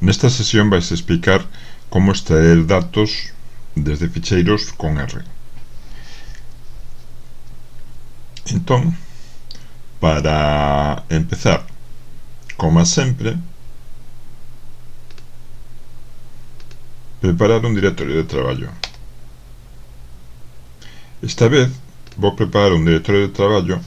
Nesta sesión vais a explicar como extraer datos desde ficheiros con R. Entón, para empezar, como sempre, preparar un directorio de traballo. Esta vez vou preparar un directorio de traballo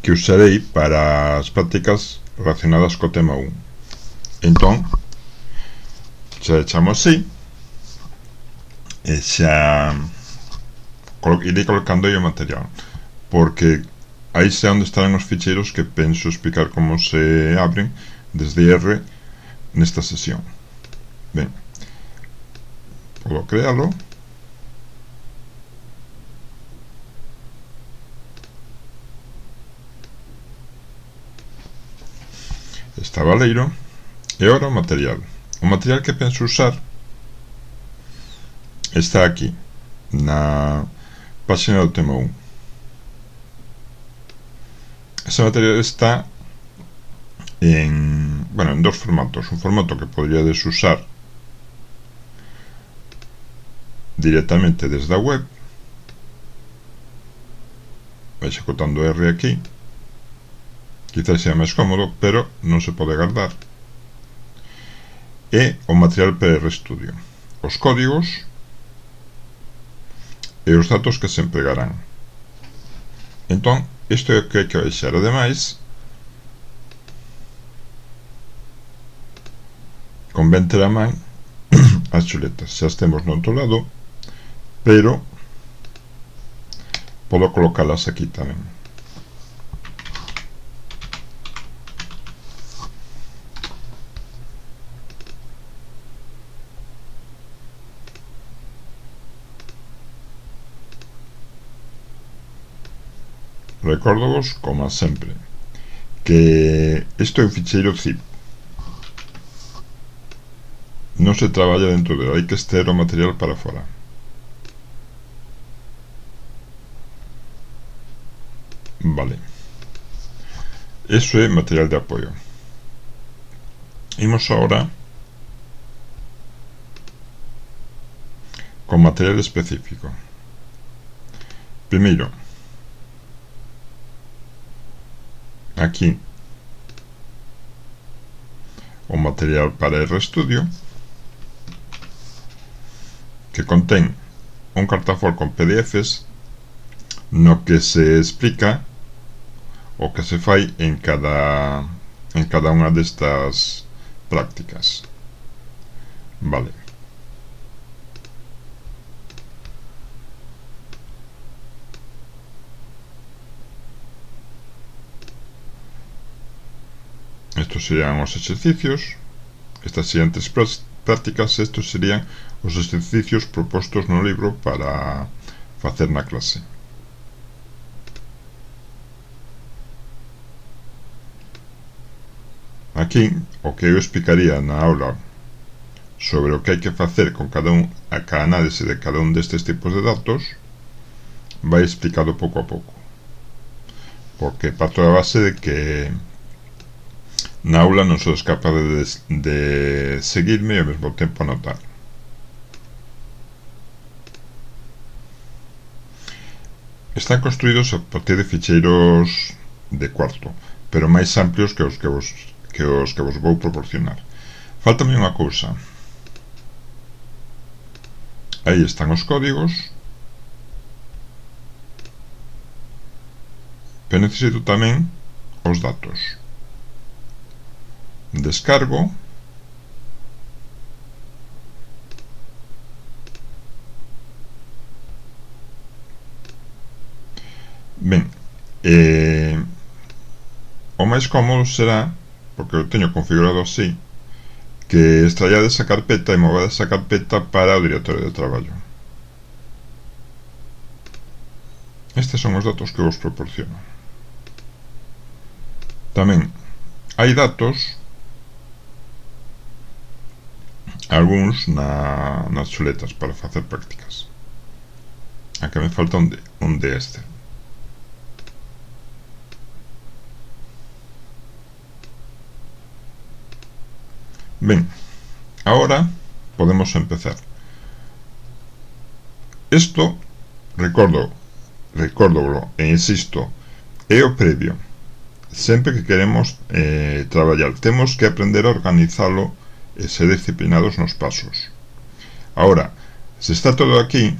que usarei para as prácticas relacionadas co tema 1. Entón, xa chamo así e xa irei colocando aí o material, porque aí xa onde estarán os ficheiros que penso explicar como se abren desde R nesta sesión. Ben, podo crealo. Está valeiro. E agora o material. O material que penso usar está aquí, na página do tema 1. Ese material está en dos formatos. Un formato que podríades usar directamente desde a web, vais executando R aquí, quizás sea máis cómodo, pero non se pode guardar. E o material para RStudio, os códigos e os datos que se empregarán. Entón, isto é o que hai que baixar. Ademais, convén ter a man as chuletas. Xa as temos no outro lado, pero podo colocalas aquí tamén. Recórdovos, como sempre, que isto é un ficheiro zip. Non se traballa dentro dele, hai que extraer o material para fora. Vale. Eso é material de apoio. Imos agora con material específico. Primeiro, aquí o material para RStudio, que contén un cartafol con PDFs no que se explica o que se fai en cada unha destas prácticas. Vale. Estos serían os exercicios, estas serían tres prácticas, estos serían os exercicios propostos no libro para facer na clase. Aquí, o que eu explicaría na aula sobre o que hai que facer con cada análise de cada un destes tipos de datos, vai explicado pouco a pouco, porque parto da base de que na aula non sodes capaz de seguirme e ao mesmo tempo anotar. Están construídos a partir de ficheiros de cuarto, pero máis amplios que os que vos vou proporcionar. Faltame unha cousa. Aí están os códigos, pero necesito tamén os datos. Descargo. Ben, o máis cómodo será, porque eu teño configurado así, que extraiades a carpeta e movades a carpeta para o directorio de traballo. Estes son os datos que vos proporciono. Tamén hai datos, algúns nas chuletas para facer prácticas. Aquí me falta un de este. Ben, ahora podemos empezar. Isto, recórdolo e insisto, é o previo. Sempre que queremos traballar, temos que aprender a organizalo e ser disciplinados nos pasos. Ahora, se está todo aquí,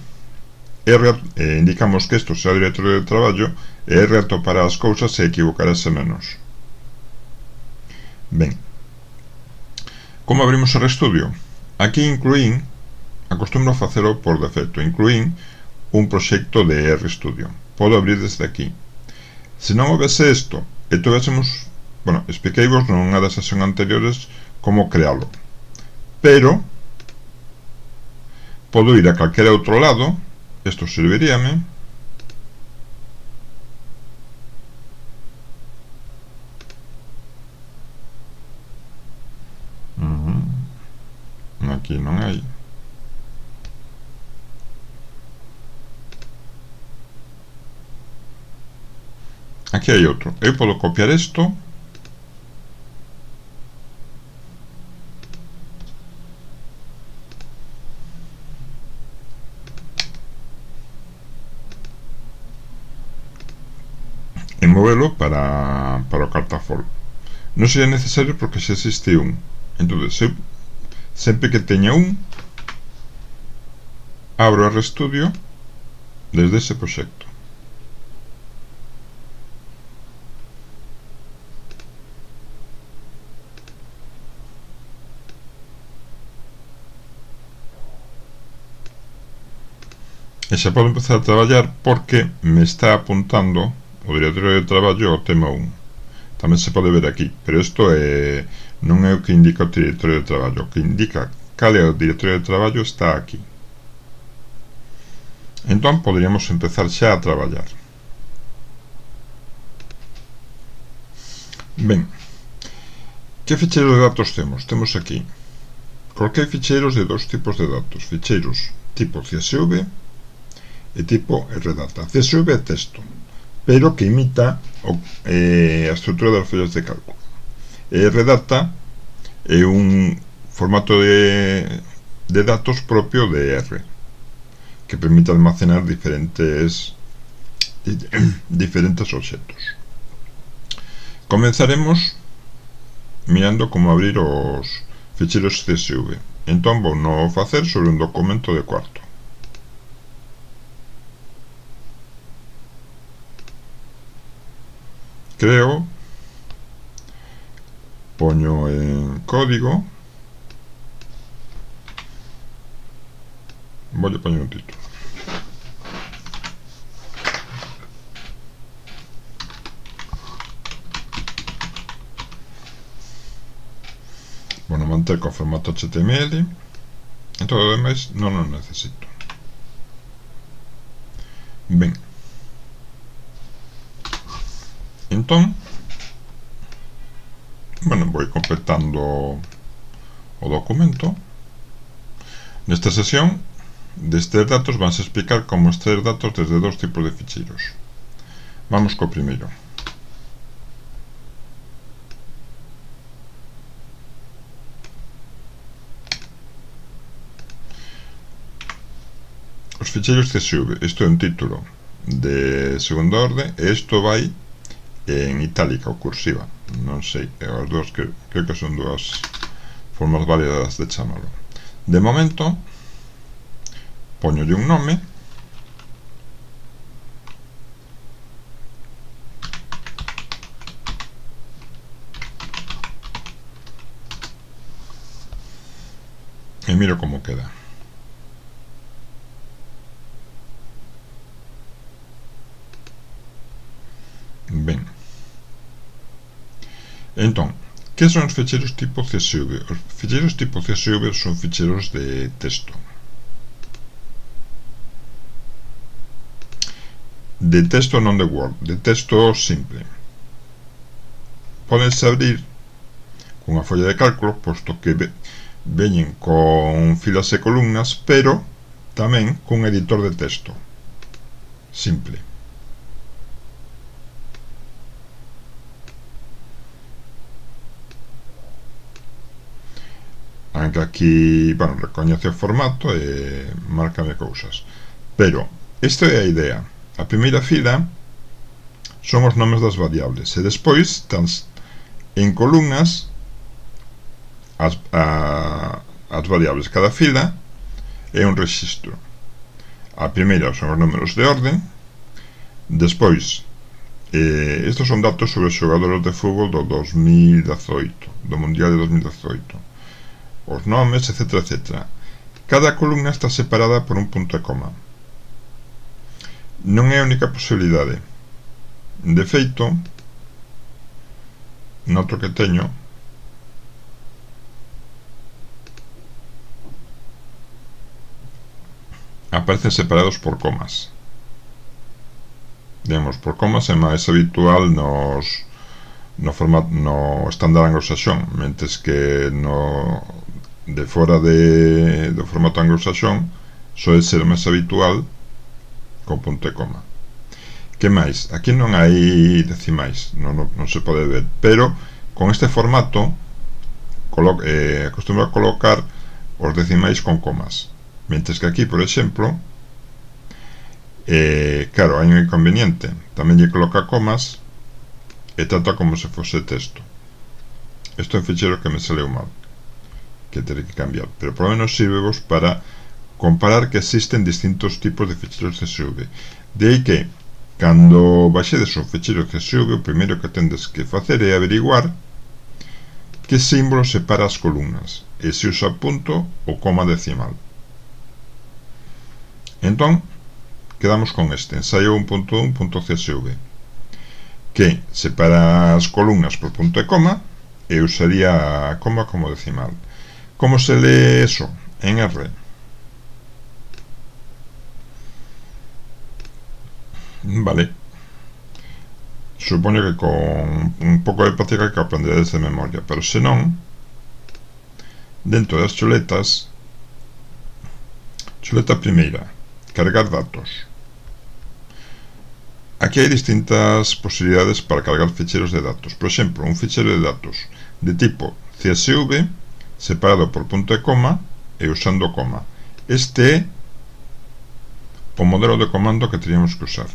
indicamos que isto sea o directorio de traballo e reatopar as cousas e equivocarase menos. Ben, como abrimos o RStudio? Aquí incluín, acostumbro a facelo por defecto, incluín un proxecto de RStudio. Podo abrir desde aquí. Se non houvese isto e tuvéssemos, bueno, expliqueivos nunha das sesións anteriores como crealo, pero podo ir a calquera outro lado, isto serviríame, aquí non hai, aquí hai outro, eu podo copiar isto e movelo para o cartafol. Non sería necesario porque xa existe un. Entón, sempre que teña un, abro o RStudio desde ese proxecto. E xa podo empezar a traballar porque me está apuntando o directorio de traballo ao tema 1. Tamén se pode ver aquí, pero isto non é o que indica o directorio de traballo. O que indica cal é o directorio de traballo está aquí. Entón poderíamos empezar xa a traballar. Ben, que ficheiros de datos temos? Temos aquí porque hai ficheiros de dos tipos de datos, ficheiros tipo CSV e tipo RData. CSV é texto, pero que imita a estrutura das follas de cálculo. E RData é un formato de datos propio de R, que permite almacenar diferentes obxectos. Comenzaremos mirando como abrir os ficheiros CSV. Entón vou non facer sobre un documento de cuarto. Creo, poño en código, vou poñer un título. Bueno, manter con formato HTML e todo o demais non o necesito. Ben, entón, bueno, vou completando o documento. Nesta sesión de extraer datos vanse explicar como extraer datos desde dos tipos de ficheiros. Vamos co primeiro. Os ficheiros CSV, isto é un título de segunda orde e isto vai en itálica ou cursiva, non sei, as dúas creo que son dúas formas válidas de chamalo. De momento poñolle un nome e miro como queda. Ben, entón, que son os ficheiros tipo CSV? Os ficheiros tipo CSV son ficheiros de texto. De texto non de Word, de texto simple. Podense abrir cunha folla de cálculo, posto que veñen con filas e columnas, pero tamén cun editor de texto simple. aunque aquí, bueno, recoñece o formato e márcame cousas, pero esta é a idea. A primeira fila son os nomes das variables e despois tens en columnas as variables. Cada fila é un rexistro. A primeira son os números de orden, despois estes son datos sobre os xogadores de fútbol do 2018, do Mundial de 2018, os nomes, etc, etc. Cada columna está separada por un punto e coma. Non é a única posibilidade. De feito, noutro que teño, aparecen separados por comas. Digamos, por comas é máis habitual no estándar anglosaxón, mentes que de fora do formato anglosaxón soe ser máis habitual con punto e coma. Que máis? Aquí non hai decimais, non se pode ver, pero con este formato acostumbro a colocar os decimais con comas, mentes que aquí, por exemplo, claro, hai un inconveniente, tamén lle coloca comas e trata como se fose texto. Isto é un ficheiro que me saleu mal, que terei que cambiar, pero por lo menos sirvevos para comparar que existen distintos tipos de ficheiros CSV. De aí que, cando baixedes un ficheiro CSV, o primeiro que tendes que facer é averiguar que símbolo separa as columnas e se usa punto ou coma decimal. Entón, quedamos con este, ensaio 1.1.csv, que separa as columnas por punto e coma e usaría a coma como decimal. Como se lee eso en R? Vale, supoño que con un pouco de práctica que aprenderedes de memoria, pero se non, dentro das chuletas, chuleta primeira, cargar datos. Aquí hai distintas posibilidades para cargar ficheiros de datos. Por exemplo, un ficheiro de datos de tipo CSV separado por punto e coma e usando coma. Este é o modelo de comando que teríamos que usar.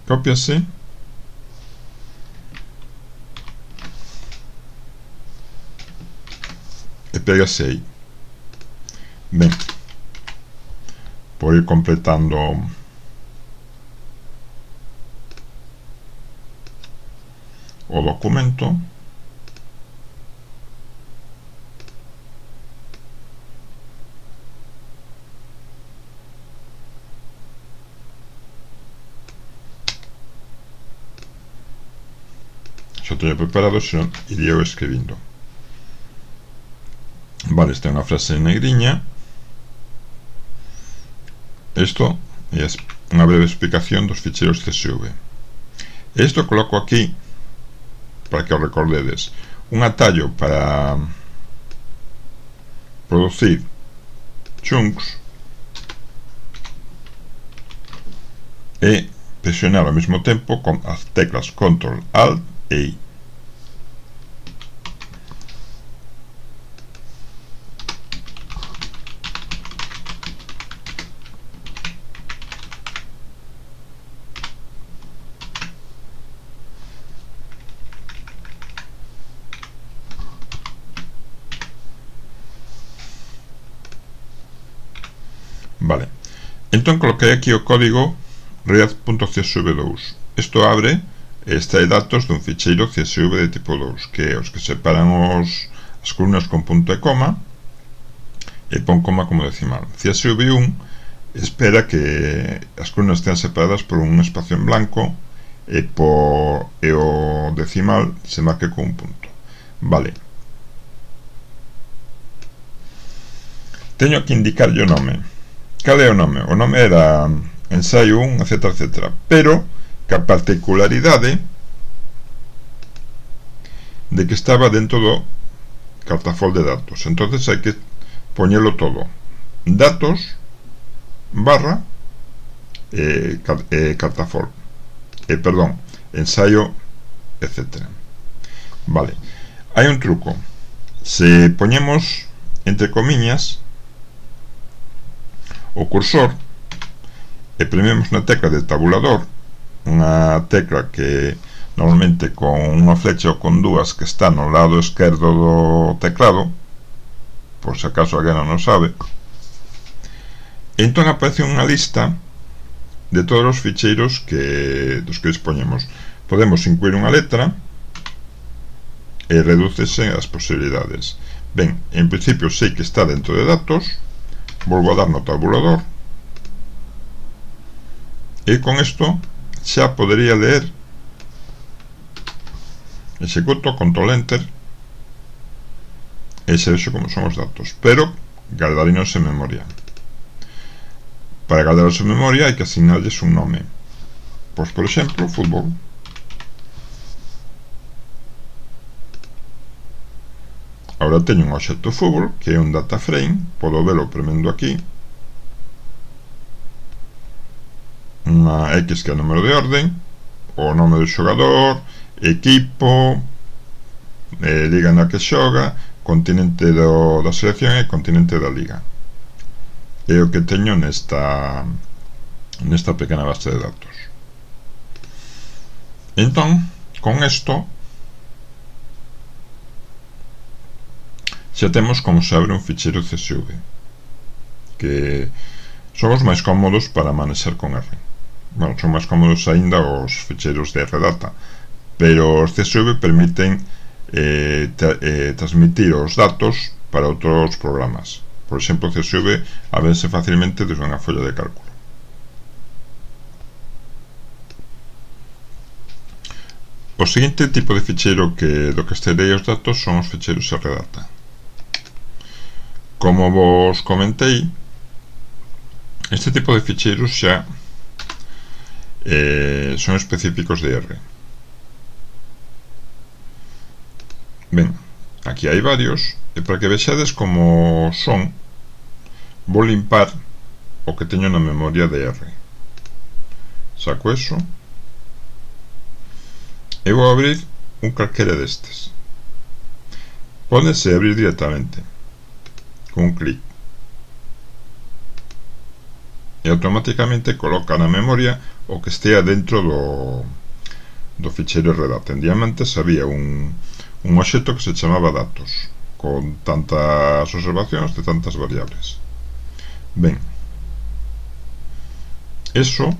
Cópiase e pégase aí. Ben, por ir completando o documento, xa teño preparado, senón iría eu escribindo. Vale, esta é unha frase en negriña. Isto é unha breve explicación dos ficheiros CSV. Isto coloco aquí para que o recordedes, un atallo para producir chunks e presionar ao mesmo tempo con as teclas Ctrl, Alt e I. Vale, entón coloquei aquí o código read.csv2. Isto abre e extrae datos dun ficheiro CSV de tipo 2, que é os que separan as columnas con punto e coma e pon coma como decimal. CSV1 espera que as columnas estean separadas por un espacio en blanco e o decimal se marque con un punto. Vale, teño que indicarlle o nome. Cal é o nome? O nome era ensaio 1, etc, etc, pero ca particularidade de que estaba dentro do cartafol de datos. Entonces hai que poñelo todo, datos barra cartafol, perdón, ensayo, etc. Vale, Hai un truco. Se poñemos entre comiñas o cursor e prememos na tecla de tabulador, unha tecla que normalmente con unha flecha ou con dúas que está no lado esquerdo do teclado, por se acaso alguén non o sabe, entón aparece unha lista de todos os ficheiros dos que dispoñemos. Podemos incluir unha letra e redúcese as posibilidades. Ben, en principio sei que está dentro de datos, volvo a dar no tabulador e con isto xa podería ler, executo, control enter e xa vexo como son os datos, pero guardarinos en memoria. Para guardarlos en memoria hai que asignarles un nome, pois por exemplo fútbol. Agora teño un obxecto fútbol que é un data frame, podo velo premendo aquí, unha X que é o número de orden, o nome do xogador, equipo, liga na que xoga, continente da selección e continente da liga. É o que teño nesta pequena base de datos. Entón, con isto xa temos como se abre un ficheiro CSV, que son os máis cómodos para manexar con R. Bueno, son máis cómodos aínda os ficheiros de RData, pero os CSV permiten transmitir os datos para outros programas. Por exemplo, o CSV ábrese facilmente desde unha folla de cálculo. O seguinte tipo de ficheiro do que extraerei os datos son os ficheiros RData. Como vos comentei, este tipo de ficheiros xa son específicos de R. Ben, aquí hai varios, e para que vexades como son, vou limpar o que teño na memoria de R. Saco eso e vou abrir un calquera destes. Pódese abrir directamente con un clic e automáticamente coloca na memoria o que estea dentro do ficheiro RData. En diamantes había un obxecto que se chamaba datos, con tantas observacións de tantas variables. Ben, eso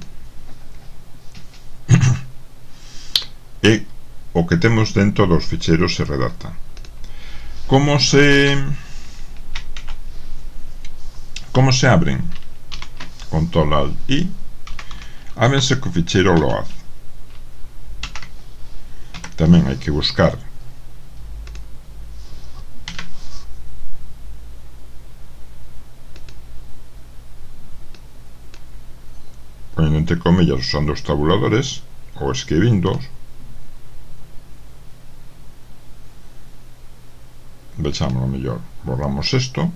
é o que temos dentro dos ficheiros RData. Como se abren? Control Alt I, ábrense co ficheiro load. Tamén hai que buscar poniendo entre comillas usando os tabuladores ou escribindo. Vexámoslo mellor, borramos isto,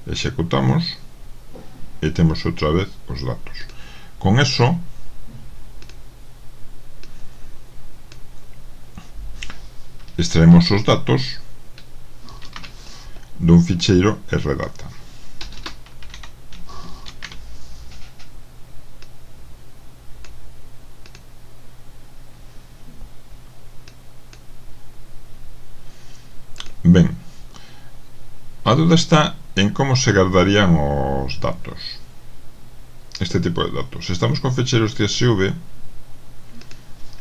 executamos e temos outra vez os datos. Con eso extraemos os datos dun ficheiro RData. Ben, a dúda está en como se guardarían os datos, este tipo de datos. Se estamos con ficheiros CSV,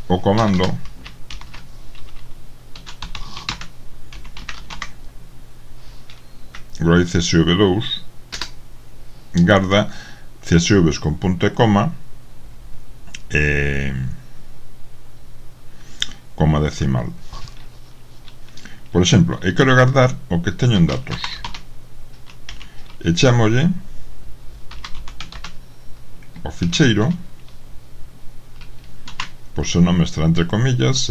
o comando write CSV2 guarda CSVs con punto e coma coma decimal. Por exemplo, eu quero guardar o que teño en datos e chamolle o ficheiro, pois o nome estará entre comillas,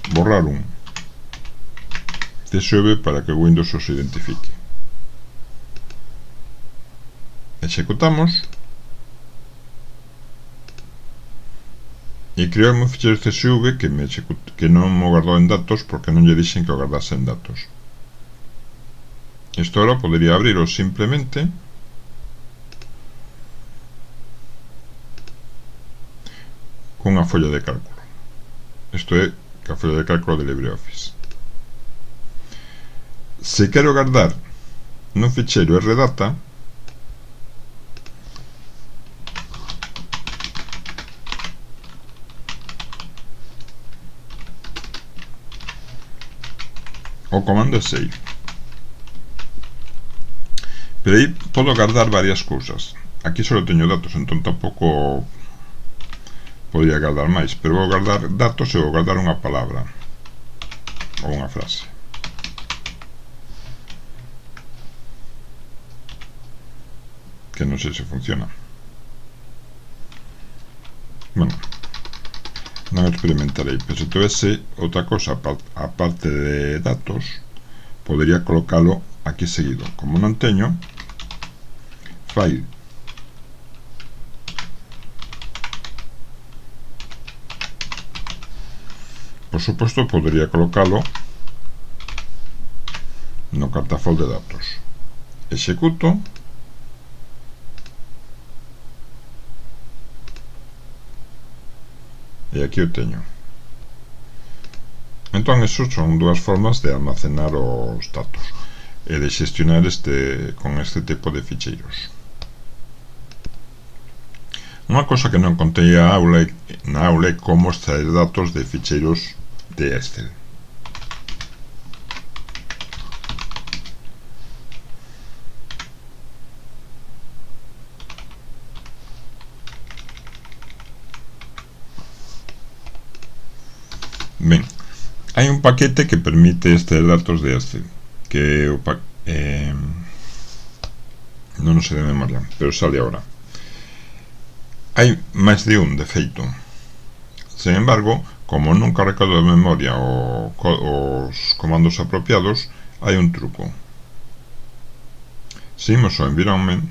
borrar un CSV para que Windows os identifique. Executamos e creou un ficheiro CSV que non mo guardou en datos porque non lle dixen que o guardase en datos. Isto ahora podería abrilo simplemente cunha folla de cálculo. Isto é a folla de cálculo de LibreOffice. Se quero guardar no ficheiro rdata, o comando é save. Pero aí podo guardar varias cousas. Aquí só teño datos, entón tampouco podría guardar máis, pero vou guardar datos e vou guardar unha palabra ou unha frase. Que non sei se funciona. Bueno, non experimentarei, pero se tivese outra cosa aparte de datos, podería colocalo aquí seguido. Como non teño, file, por suposto podería colocalo no cartafol de datos. Executo e aquí o teño. Entón, eso son dúas formas de almacenar os datos e de xestionar con este tipo de ficheiros. Unha cosa que non contei na aula é como extraer datos de ficheiros de Excel. Ben, hai un paquete que permite extraer datos de Excel, que non sei de memoria, pero sale ahora. Hai máis de un, de feito. Sen embargo, como nunca recado de memoria os comandos apropiados, hai un truco. Se imos ao environment,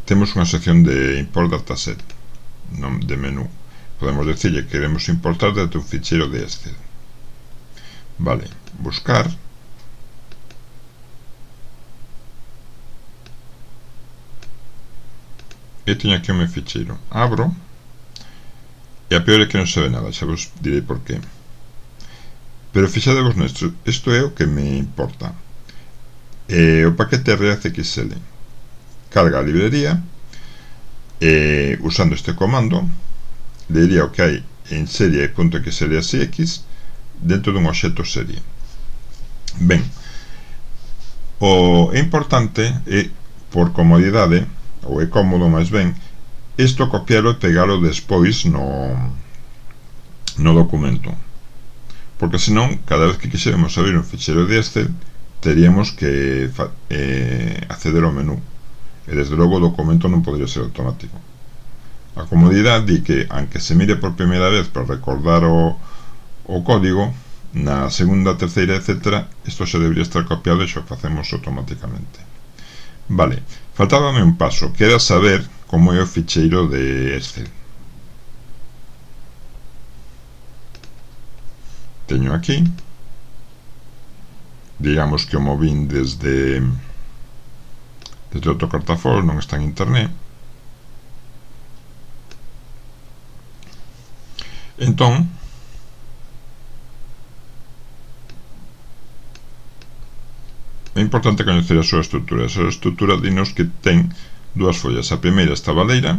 temos unha sección de import dataset de menú. Podemos decirle que queremos importar desde un ficheiro de Excel. Vale, buscar. E teño aquí o meu ficheiro. Abro. E a peor é que non se ve nada, xa vos direi por qué. Pero fixadevos nesto, isto é o que me importa. O paquete RACXL carga a librería e usando este comando leería o que hai en serie.xlsx dentro dun obxecto serie. Ben, o importante é, por comodidade, ou é cómodo máis ben, isto copialo e pegalo despois no documento, porque senón, cada vez que quixéramos abrir un ficheiro de Excel, teríamos que acceder ao menú, e desde logo o documento non podría ser automático. A comodidade di que, aunque se mire por primeira vez para recordar o código, na segunda, terceira, etc., isto xa debería estar copiado e xa o facemos automáticamente. Vale, faltábame un paso, que era saber como é o ficheiro de Excel. Teño aquí, digamos que o movín desde outro cartafol, non está en internet. Entón, é importante coñecer a súa estrutura. A súa estrutura dinos que ten dúas follas. A primeira está baleira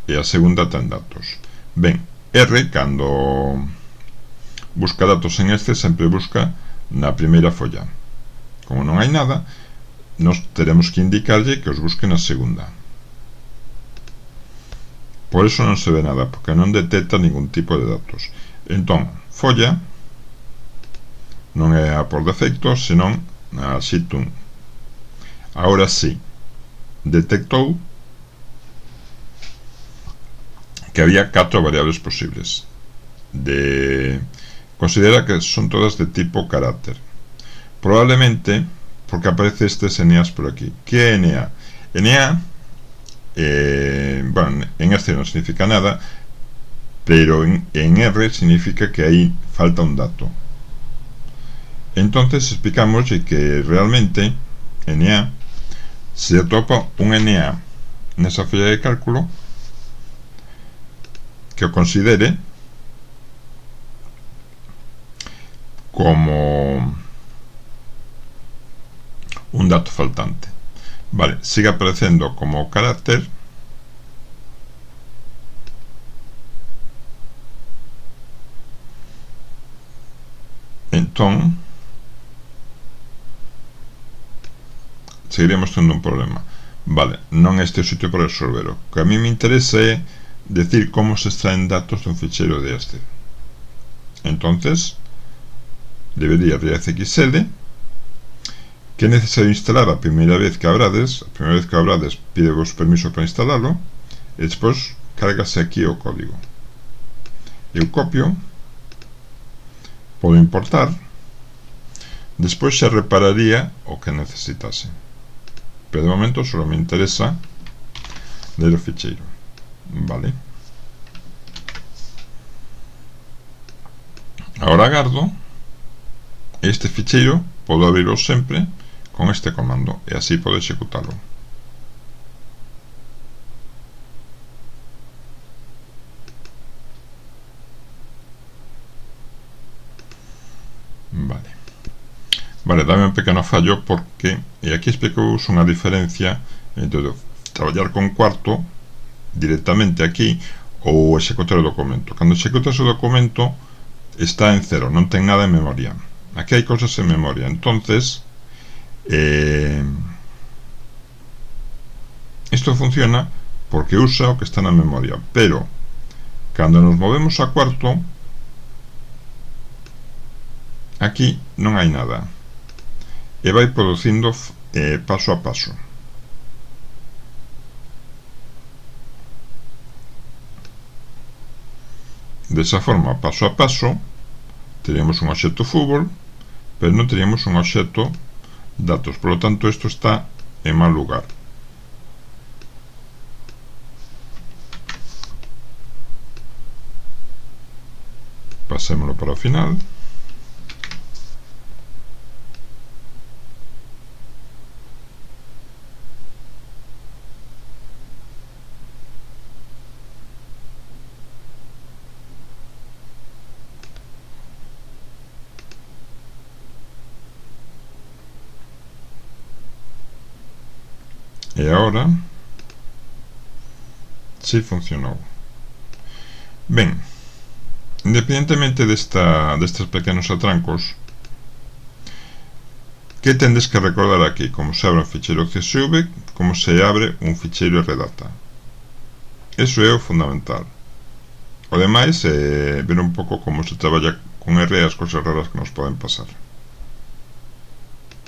e a segunda ten datos. Ben, R, cando busca datos en Excel, sempre busca na primeira folla. Como non hai nada, nos teremos que indicarlle que os busque na segunda. Por eso non se ve nada, porque non detecta ningún tipo de datos. Entón, folla non é a por defecto, senón a sheet 1. Ahora sí, detectou que había 4 variables posibles. Considera que son todas de tipo carácter. Probablemente porque aparece estes NAs por aquí. Que é NA? NA bueno, en este non significa nada, pero en R significa que aí falta un dato. Entonces explicamos que realmente NA, se atopa un NA nesa folla de cálculo, que o considere como un dato faltante. Vale, sigue aparecendo como carácter, entón seguiremos tendo un problema. Vale, non este é o sitio para resolver. O que a mí me interesa é decir como se extraen datos dun ficheiro de este. Entonces debería abrir XL, que é necesario instalar a primeira vez que abrades. A primeira vez que abrades pide vos permiso para instalalo, e despois cárgase aquí o código. Eu copio, podo importar, despois xa repararía o que necesitase, pero de momento só me interesa ler o ficheiro. Vale, agora agardo. Este ficheiro podo abrirlo sempre con este comando e así podo executalo. Vale, dame un pequeno fallo porque, e aquí explicou unha diferencia entre traballar con cuarto directamente aquí ou executar o documento. Cando executas o documento está en cero, non ten nada en memoria. Aquí hai cosas en memoria, entonces isto funciona porque usa o que está na memoria, pero cando nos movemos a cuarto, aquí non hai nada e vai producindo paso a paso. Desa forma, paso a paso, teríamos un obxecto fútbol, pero non teríamos un obxecto datos, por lo tanto isto está en mal lugar. Pasémoslo para o final. E agora si funcionou. Ben, independentemente destes pequenos atrancos, que tendes que recordar aquí? Como se abre un ficheiro CSV, como se abre un ficheiro RData. Eso é o fundamental. O demais é ver un pouco como se traballa con R e as cosas raras que nos poden pasar.